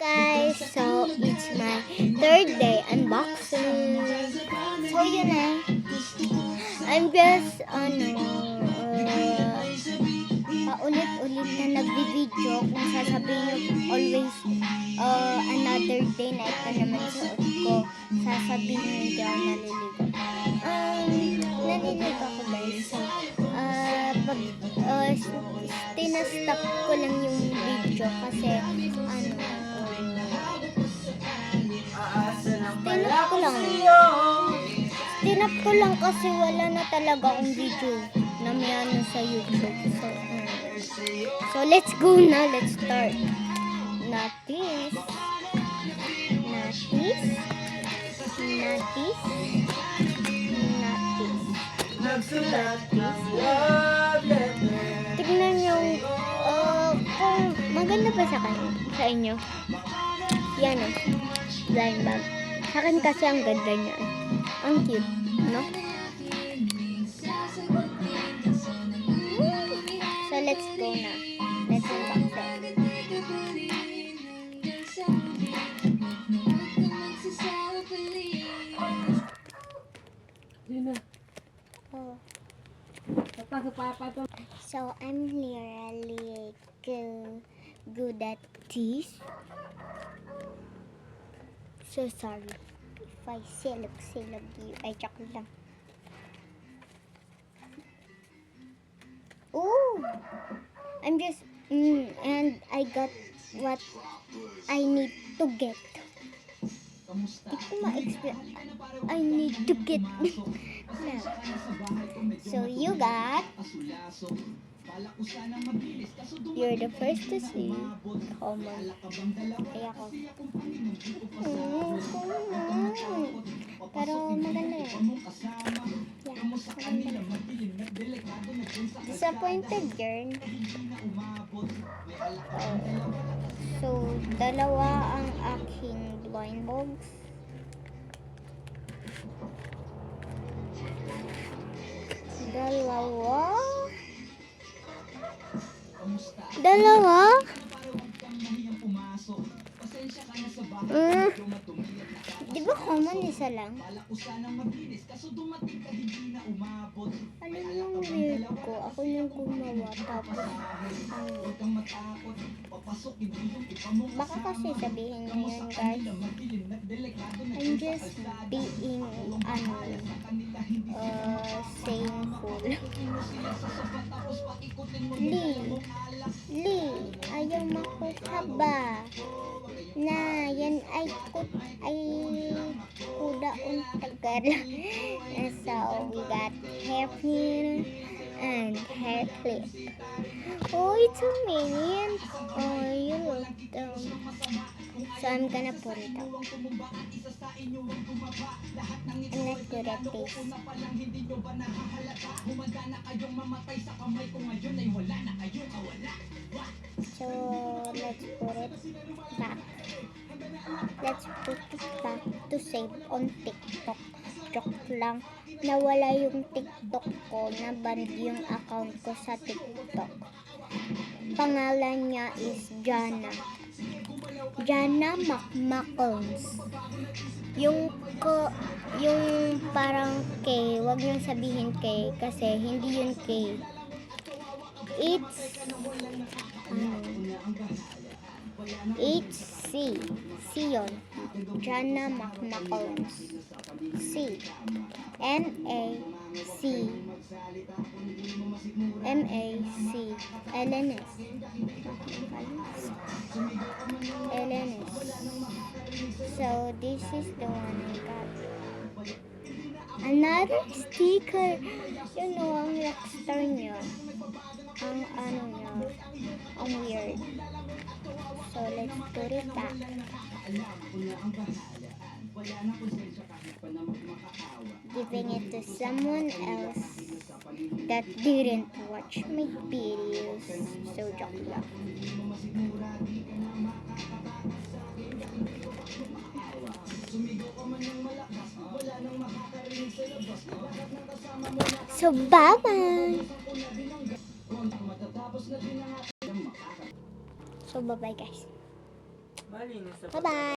guys, so it's my third day unboxing. So yun na. I'm just paulit-ulit na nagbi-video kung sasabihin nyo always another day na ito naman suot ko. Sasabihin nyo hindi ako naliligo. Naliligo ako guys. So, tinastop ko lang yung video kasi tinap ko lang kasi wala na talaga akong video na may sa YouTube. So let's go na. Let's start. Natis. Tignan nyo kung maganda ba sa inyo. Yan blind bag. Sa akin kasi ang ganda niya. Ang cute, no? So let's go na. Let's unbox it. So I'm really good at this. So sorry if I silog you. Ay, joke lang. Oh, I'm just and I got what I need to get. Hindi ko ma-explain. I need to get. So you got. You're the first to see. Common. Ay ako. Pero maganda yan. Yeah, maganda. Disappointed girl. So, dalawa ang aking blind box. Dalawa? Di ba common isa lang? Alam yung weird ko. Ako yung gumawa. Tapos, baka kasi sabihin nyo yun guys. I'm just being, shameful. Lee, ayaw makuha ba? Na, yan ay kuda untagal. So, we got hairpin and hair clip. Oh, it's a minion. Oh, you look dumb. So, I'm gonna put it up. I'm not good at this. So, let's put it back. Let's put it back to save on TikTok. Joke lang. Nawala yung TikTok ko. Na-ban yung account ko sa TikTok. Pangalan niya is Jana Macmacons. Yung parang K, wag niyong sabihin K kasi hindi yun K. It's C yun. Jana Macmacons. C M-A-C LNS. So this is the one I got. Another sticker. You know, ang rockstar niya. Ang niya. Ang weird. So let's put it back. Giving it to someone else that didn't watch my videos. So joke lang. So bye-bye. So bye-bye guys. Malinis sa Bye-bye!